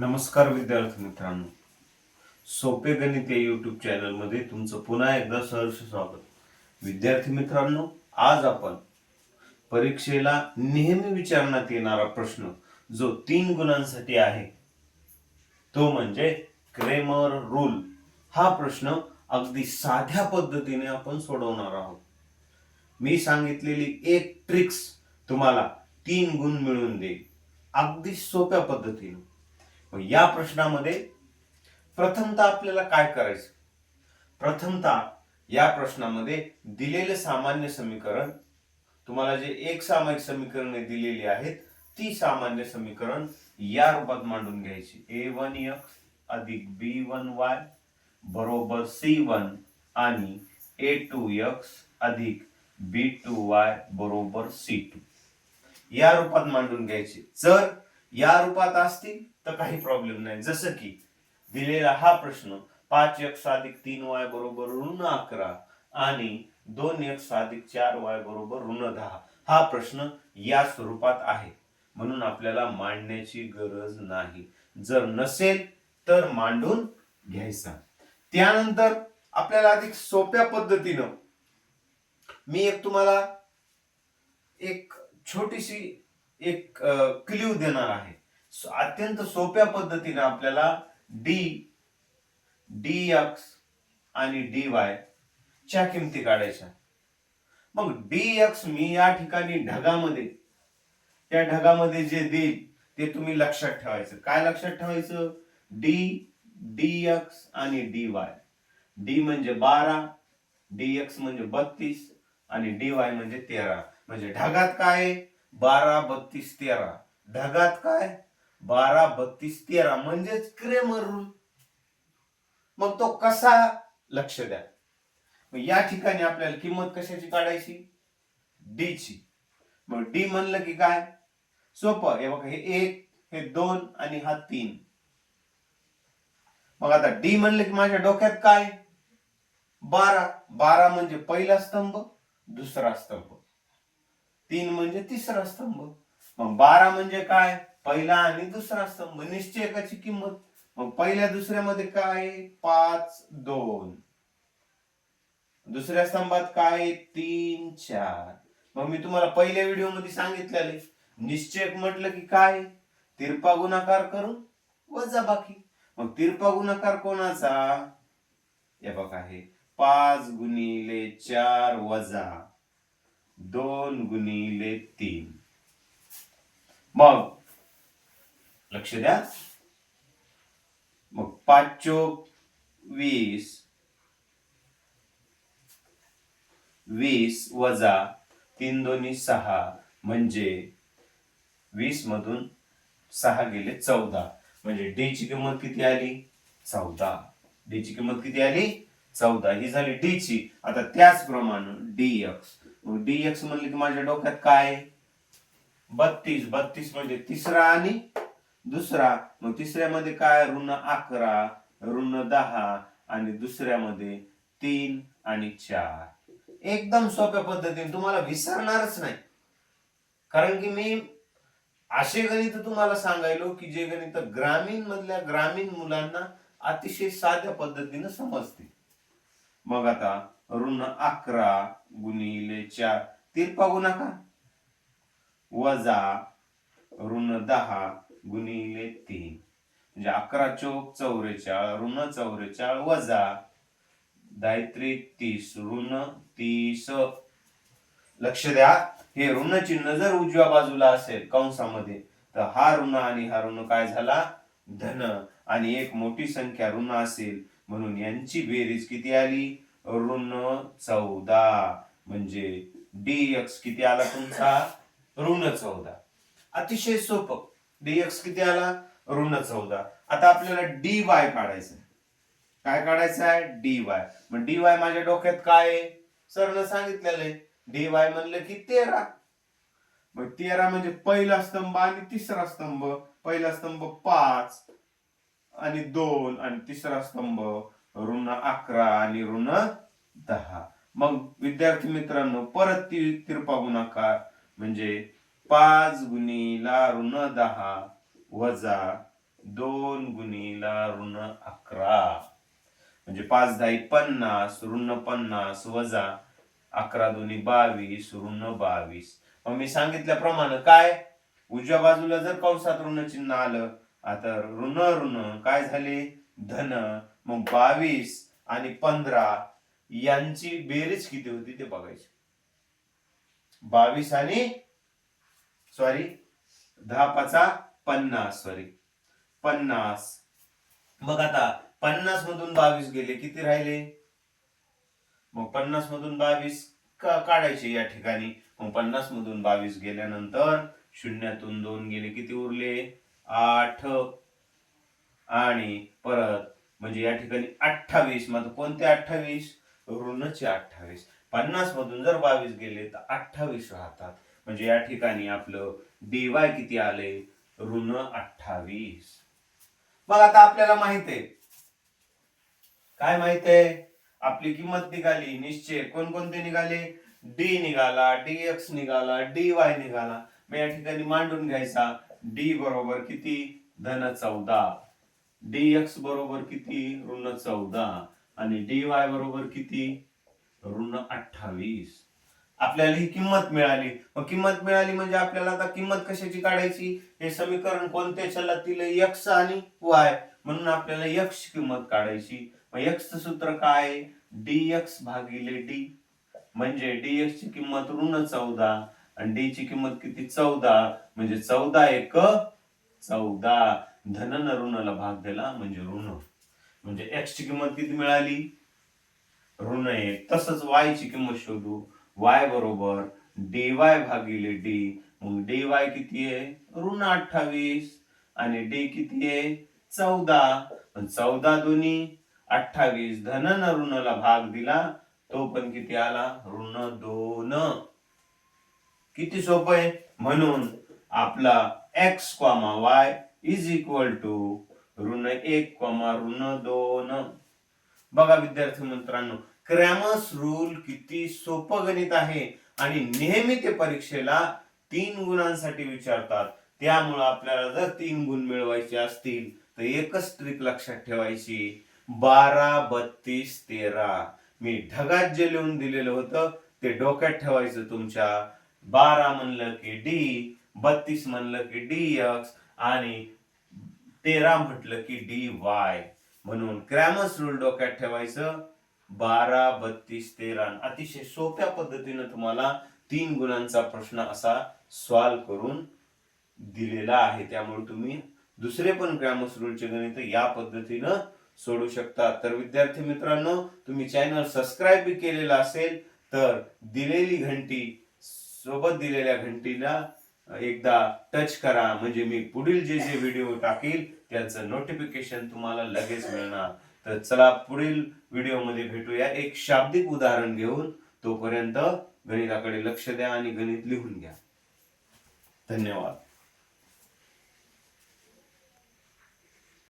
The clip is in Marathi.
नमस्कार विद्यार्थी मित्रांनो, सोपे गणित या युट्यूब चॅनल मध्ये तुमचं पुन्हा एकदा सहर्ष स्वागत. विद्यार्थी मित्रांनो, आज आपण परीक्षेला नेहमी विचारण्यात येणारा प्रश्न जो 3 गुणांसाठी आहे तो म्हणजे क्रेमर रूल हा प्रश्न अगदी साध्या पद्धतीने आपण सोडवणार आहोत. मी सांगितलेली एक ट्रिक्स तुम्हाला 3 गुण मिळवून देईल अगदी सोप्या पद्धतीने. या प्रश्नामध्ये प्रथमतः आपल्याला काय करायचं? प्रथमतः या प्रश्नामध्ये दिलेले सामान्य समीकरण, तुम्हाला जे एक सामायिक समीकरणे दिलेली आहेत ती सामान्य समीकरण या रूपात मांडून घ्यायची. a1x अधिक b1y बरोबर c1 आणि a2x अधिक b2y बरोबर c2 या रूपात मांडून घ्यायचे. जर या रूपात असतील तर काही प्रॉब्लेम नाही. जसं की दिलेला हा प्रश्न 5x अधिक 3y बरोबर ऋण 11 आणि 2x अधिक 4y बरोबर ऋण 10 हा प्रश्न या स्वरूपात आहे, म्हणून आपल्याला मांडण्याची गरज नाही. जर नसेल तर मांडून घ्यायचा. त्यानंतर आपल्याला अधिक सोप्या पद्धतीनं मी तुम्हाला एक छोटीशी क्ल्यू देणार आहे. अत्यंत सोप्या पद्धतीने आपल्याला dx आणि dy च्या किमती काढायच्या. मग dx मी या ठिकाणी त्या ढगामध्ये जे देईल ते तुम्ही लक्षात ठेवायचं. काय लक्षात ठेवायचं? dx आणि dy. d म्हणजे 12, dx म्हणजे 32 आणि dy म्हणजे 13. म्हणजे ढगात काय 12, 32, 13. ढगात काय 12, 32, 13 म्हणजेच क्रेमर रूल. मग तो कसा? लक्ष द्या. या ठिकाणी आपल्याला किंमत कशाची काढायची? डी ची. मग डी म्हणलं की काय सोपं. हे बघा, हे 1, हे 2 आणि हा 3. मग आता डी म्हणलं की माझ्या डोक्यात काय 12. 12 म्हणजे पहिला स्तंभ, दुसरा स्तंभ. 3 म्हणजे तिसरा स्तंभ. मग 12 म्हणजे काय पहिला आणि दुसरा स्तंभ. निश्चयकाची किंमत. मग पहिल्या दुसऱ्यामध्ये काय 5, 2. दुसऱ्या स्तंभात काय 3, 4. मग मी तुम्हाला पहिल्या व्हिडिओ मध्ये सांगितलेले निश्चयक म्हटलं की काय तिरपा गुणाकार करून वजाबाकी. मग तिरपा गुणाकार कोणाचा? हे बघा, आहे 5 गुणिले 4 वजा 2 गुणिले 3. मग लक्ष द्या. मग 5 चोक 20, 20 वजा 3 दोन्ही 6 म्हणजे 20 मधून 6 गेले 14. म्हणजे डी ची किंमत किती आली 14. डी ची किंमत किती आली 14. ही झाली डी ची. आता त्याचप्रमाणे dx. मग dx म्हणले की माझ्या डोक्यात काय 32. 32 म्हणजे तिसरा आणि दुसरा. मग तिसऱ्यामध्ये काय ऋण 11, ऋण 10 आणि दुसऱ्यामध्ये 3 आणि 4. एकदम सोप्या पद्धतीने, तुम्हाला विसरणारच नाही. कारण की मी असे गणित तुम्हाला सांगायलो की जे गणित ग्रामीण मुलांना अतिशय साध्या पद्धतीने समजते. मग आता ऋण 11 गुणिले 4 तिरपा गुणाकार वजा ऋण 10 गुणिले 3 म्हणजे 11 चोक 44, ऋण 44 वजा 30 ऋण 30. लक्ष द्या, हे ऋण चिन्ह जर उजव्या बाजूला असेल कंसामध्ये तर हा ऋण आणि हा ऋण काय झाला धन. आणि एक मोठी संख्या ऋण असेल म्हणून यांची बेरीज किती आली ऋण 14. म्हणजे dx किती आला तुमचा ऋण 14. अतिशय सोपं. dx किती आला ऋण 14. आता आपल्याला dy काढायचं. काय काढायचं आहे dy. मग dy माझ्या डोक्यात काय आहे सरनं सांगितलेलं आहे. dy म्हणलं की 13. मग 13 म्हणजे पहिला स्तंभ आणि तिसरा स्तंभ. पहिला स्तंभ 5 आणि 2 आणि तिसरा स्तंभ ऋण 11 आणि ऋण 10. मग विद्यार्थी मित्रांनो परत तिरपा गुणाकार म्हणजे 5 गुणिला ऋण 10 वजा 2 गुणिला ऋण 11 म्हणजे 5 10 50 ऋण 50 वजा 11 दूनी 22 ऋण 22. मग मी सांगितल्याप्रमाणे काय उजव्या बाजूला जर कंसात ऋण चिन्ह आलं आता ऋण ऋण काय झाले धन. मग 22 आणि 15 यांची बेरीज किती होती ते बघायची. 22 आणि 10 पाचा 50 50. मग आता 50 मधून 22 गेले किती राहिले. मग 50 मधून 22 काढायचे या ठिकाणी. मग 50 मधून 22 गेल्यानंतर शून्यातून 2 गेले किती उरले 8 आणि परत म्हणजे या ठिकाणी 28. मग कोणते 28 ऋणचे 28. 50 मधून जर 22 गेले तर 28 राहतात. म्हणजे या ठिकाणी आपलं डीवाय किती आले ऋण 28. मग आता आपल्याला माहित आहे काय माहित आहे आपली किंमत निघाली निश्चय कोणकोणते निघाले डी निघाला डीएक्स निघाला डीवाय निघाला. मग या ठिकाणी मांडून घ्यायचा डी बरोबर किती धन 14 डीएक्स बरोबर किती ऋण 14 आणि डीवाय बरोबर किती ऋण 28. आपल्याला ही किंमत मिळाली. मग किंमत मिळाली म्हणजे आपल्याला आता किंमत कशाची काढायची हे समीकरण कोणत्या चलातील एक्स आणि वाय म्हणून आपल्याला एक्स ची किंमत काढायची. मग एक्स चं सूत्र काय dx भागिले डी म्हणजे dx ची किंमत ऋण 14 आणि डी ची किंमत किती 14 म्हणजे 14 एक 14 धन न ऋणाला भाग दिला म्हणजे ऋण म्हणजे एक्स ची किंमत किती मिळाली ऋण 1. तसंच y ची किंमत शोधू y बरोबर dy भागिले डी. मग dy किती आहे ऋण 28 आणि डी किती आहे 14. 14 दोन्ही 28 धन न ऋणाला भाग दिला तो पण किती आला ऋण 2. किती सोपं आहे. म्हणून आपला x, y is equal to ऋण 1, ऋण 2. बघा विद्यार्थी मित्रांनो क्रॅमर्स रूल किती सोपं गणित आहे आणि नेहमी ते परीक्षेला 3 गुणांसाठी विचारतात. त्यामुळे आपल्याला जर 3 गुण मिळवायचे असतील तर एकच ट्रिक लक्षात ठेवायची 12 32 13. मी ढगात जे लिहून दिलेलं होतं ते डोक्यात ठेवायचं तुमच्या. 12 म्हणलं की डी 32 म्हणलं की डीएक्स आणि 13 म्हटलं की डी वाय. म्हणून क्रॅमर्स रूल डोक्यात ठेवायचं 12 32 13. अतिशय सोप्या पद्धतीने तुम्हाला 3 गुणांचा प्रश्न असा सॉल्व्ह करून दिलेला आहे. त्यामुळे तुम्ही दुसरे पण क्रॅमर्स रूलचे गणित या पद्धतीनं सोडू शकता. तर विद्यार्थी मित्रांनो तुम्ही चॅनल सबस्क्राईब बी केलेला असेल तर दिलेली घंटी सोबत दिलेल्या घंटीला एकदा टच करा म्हणजे मी पुढील जे जे व्हिडिओ टाकील त्याचं नोटिफिकेशन तुम्हाला लगेच मिळणार. तर चला पुढील व्हिडिओमध्ये भेटूया एक शाब्दिक उदाहरण घेऊन. तोपर्यंत गणिताकडे लक्ष द्या आणि गणित लिहून घ्या. धन्यवाद.